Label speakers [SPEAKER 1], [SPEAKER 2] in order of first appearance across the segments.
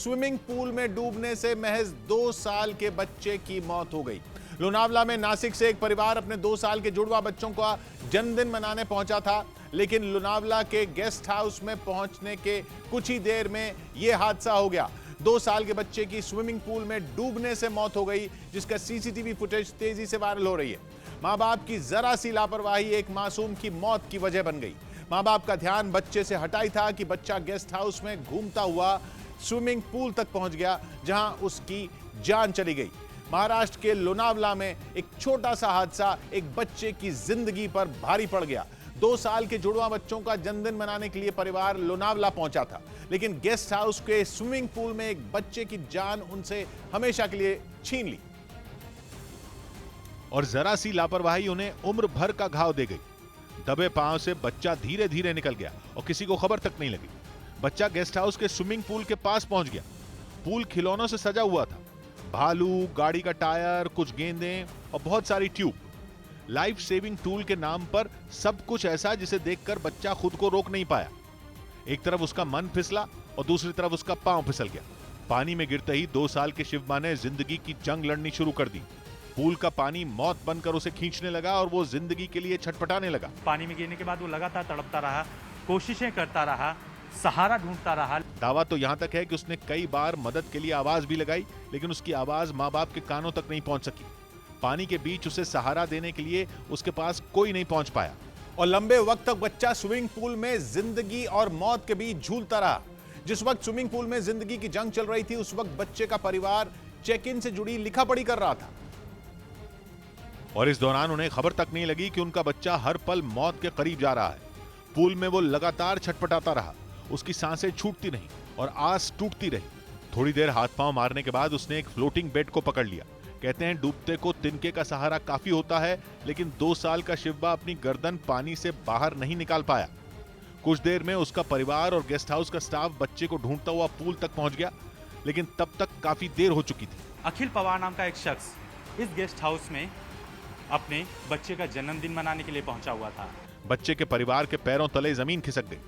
[SPEAKER 1] Swimming pool में डूबने से महज 2 साल के बच्चे की मौत हो गई। लोनावला में नासिक से एक परिवार अपने 2 साल के जुड़वा बच्चों का जन्मदिन मनाने पहुंचा था, लेकिन लोनावला के गेस्ट हाउस में पहुंचने के कुछ ही देर में यह हादसा हो गया। 2 साल के बच्चे की स्विमिंग पूल में डूबने से मौत हो गई, जिसका सीसीटीवी फुटेज तेजी से वायरल हो रही है। मां बाप की जरा सी लापरवाही एक मासूम की मौत की वजह बन गई। मां बाप का ध्यान बच्चे से हटाई था कि बच्चा गेस्ट हाउस में घूमता हुआ स्विमिंग पूल तक पहुंच गया, जहां उसकी जान चली गई। महाराष्ट्र के लोनावला में एक छोटा सा हादसा एक बच्चे की जिंदगी पर भारी पड़ गया। 2 साल के जुड़वा बच्चों का जन्मदिन मनाने के लिए परिवार लोनावला पहुंचा था, लेकिन गेस्ट हाउस के स्विमिंग पूल में एक बच्चे की जान उनसे हमेशा के लिए छीन ली
[SPEAKER 2] और जरा सी लापरवाही उन्हें उम्र भर का घाव दे गई। दबे पांव से बच्चा धीरे धीरे निकल गया और किसी को खबर तक नहीं लगी। बच्चा गेस्ट हाउस के स्विमिंग पूल के पास पहुंच गया। पूल खिलौनों से सजा हुआ था। भालू, गाड़ी का टायर, कुछ गेंदें और बहुत सारी ट्यूब। लाइफ सेविंग टूल के नाम पर सब कुछ ऐसा जिसे देखकर बच्चा खुद को रोक नहीं पाया। एक तरफ उसका मन फिसला और दूसरी तरफ उसका पांव फिसल गया। पानी में गिरते ही 2 साल के शिव मां ने जिंदगी की जंग लड़नी शुरू कर दी। पूल का पानी मौत बनकर उसे खींचने लगा और वो जिंदगी के लिए छटपटाने लगा।
[SPEAKER 3] पानी में गिरने के बाद वो लगातार तड़पता रहा, कोशिशें करता रहा, सहारा ढूंढता रहा।
[SPEAKER 2] दावा तो यहां तक है कि उसने कई बार मदद के लिए आवाज भी लगाई, लेकिन उसकी आवाज मां बाप के कानों तक नहीं पहुंच सकी। पानी के बीच उसे सहारा देने के लिए उसके पास कोई नहीं पहुंच पाया
[SPEAKER 1] और लंबे वक्त तक बच्चा स्विमिंग पूल में जिंदगी और मौत के बीच झूलता रहा। जिस वक्त स्विमिंग पूल में जिंदगी की जंग चल रही थी, उस वक्त बच्चे का परिवार चेक इन से जुड़ी लिखा पढ़ी कर रहा था
[SPEAKER 2] और इस दौरान उन्हें खबर तक नहीं लगी कि उनका बच्चा हर पल मौत के करीब जा रहा है। पूल में वो लगातार छटपटाता रहा। उसकी सांसें छूटती नहीं और आस टूटती रही। थोड़ी देर हाथ पांव मारने के बाद उसने एक फ्लोटिंग बेड को पकड़ लिया। कहते हैं डूबते को तिनके का सहारा काफी होता है, लेकिन 2 साल का शिवबा अपनी गर्दन पानी से बाहर नहीं निकाल पाया। कुछ देर में उसका परिवार और गेस्ट हाउस का स्टाफ बच्चे को ढूंढता हुआ पूल तक पहुंच गया, लेकिन तब तक काफी देर हो चुकी थी।
[SPEAKER 3] अखिल पवार नाम का एक शख्स इस गेस्ट हाउस में अपने बच्चे का जन्मदिन मनाने के लिए पहुंचा हुआ था।
[SPEAKER 2] बच्चे के परिवार के पैरों तले जमीन खिसक गई।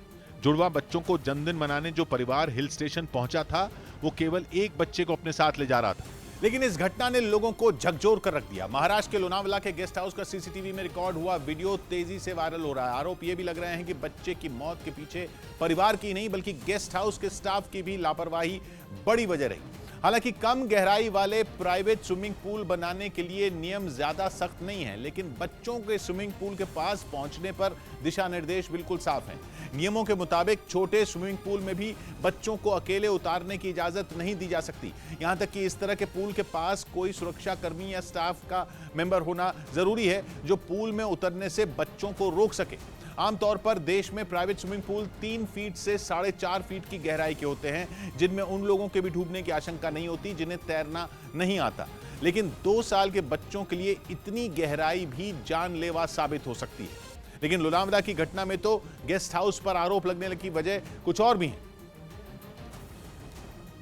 [SPEAKER 2] जुड़वा बच्चों को जन्मदिन मनाने जो परिवार हिल स्टेशन पहुंचा था, वो केवल एक बच्चे को अपने साथ ले जा रहा था।
[SPEAKER 1] लेकिन इस घटना ने लोगों को झकझोर कर रख दिया। महाराष्ट्र के लोनावला के गेस्ट हाउस का सीसीटीवी में रिकॉर्ड हुआ वीडियो तेजी से वायरल हो रहा है। आरोप ये भी लग रहे हैं कि बच्चे की मौत के पीछे परिवार की नहीं, बल्कि गेस्ट हाउस के स्टाफ की भी लापरवाही बड़ी वजह रही। हालांकि कम गहराई वाले प्राइवेट स्विमिंग पूल बनाने के लिए नियम ज्यादा सख्त नहीं है, लेकिन बच्चों के स्विमिंग पूल के पास पहुंचने पर दिशा निर्देश बिल्कुल साफ हैं। नियमों के मुताबिक छोटे स्विमिंग पूल में भी बच्चों को अकेले उतारने की इजाजत नहीं दी जा सकती। यहां तक कि इस तरह के पूल के पास कोई सुरक्षा कर्मी या स्टाफ का मेंबर होना जरूरी है, जो पूल में उतरने से बच्चों को रोक सके। आमतौर पर देश में प्राइवेट स्विमिंग पूल 3 फीट से 4.5 फीट की गहराई के होते हैं, जिनमें उन लोगों के भी डूबने की आशंका नहीं होती जिन्हें तैरना नहीं आता। लेकिन 2 साल के बच्चों के लिए इतनी गहराई भी जानलेवा साबित हो सकती है। लेकिन लोनावला की घटना में तो गेस्ट हाउस पर आरोप लगने की वजह कुछ और भी है,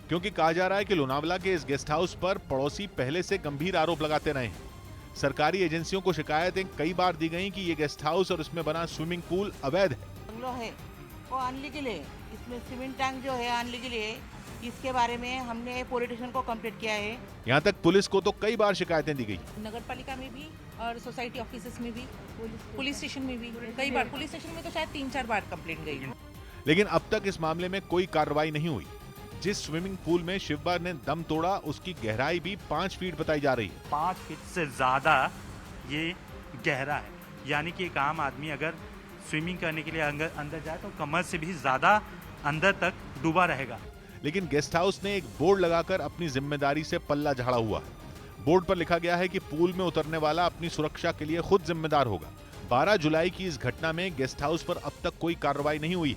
[SPEAKER 2] क्योंकि कहा जा रहा है कि लोनावला के इस गेस्ट हाउस पर पड़ोसी पहले से गंभीर आरोप लगाते रहे हैं। सरकारी एजेंसियों को शिकायतें कई बार दी गई कि ये गेस्ट हाउस और इसमें बना स्विमिंग पूल अवैध है।
[SPEAKER 4] बंगलो है वो अनलीगल है, इसमें सीमेंट टैंक जो है अनलीगल है। इसके बारे में हमने पुलिस स्टेशन को कंप्लेंट किया है।
[SPEAKER 2] यहाँ तक पुलिस को तो कई बार शिकायतें दी गई।
[SPEAKER 5] नगर पालिका में भी और सोसाइटी ऑफिसेस में भी, पुलिस स्टेशन में भी कई बार, पुलिस स्टेशन में तो शायद 3-4 बार कंप्लेंट गई।
[SPEAKER 2] लेकिन अब तक इस मामले में कोई कार्रवाई नहीं हुई। जिस स्विमिंग पूल में शिवबा ने दम तोड़ा, उसकी गहराई भी 5 फीट बताई जा रही है।
[SPEAKER 3] 5 फीट से ज्यादा ये गहरा है, यानी कि एक आम आदमी अगर स्विमिंग करने के लिए अंदर जाए तो कमर से भी ज्यादा अंदर तक डूबा रहेगा।
[SPEAKER 2] लेकिन गेस्ट हाउस ने एक बोर्ड लगाकर अपनी जिम्मेदारी से पल्ला झाड़ा हुआ है। बोर्ड पर लिखा गया है कि पूल में उतरने वाला अपनी सुरक्षा के लिए खुद जिम्मेदार होगा। 12 जुलाई की इस घटना में गेस्ट हाउस पर अब तक कोई कार्रवाई नहीं हुई।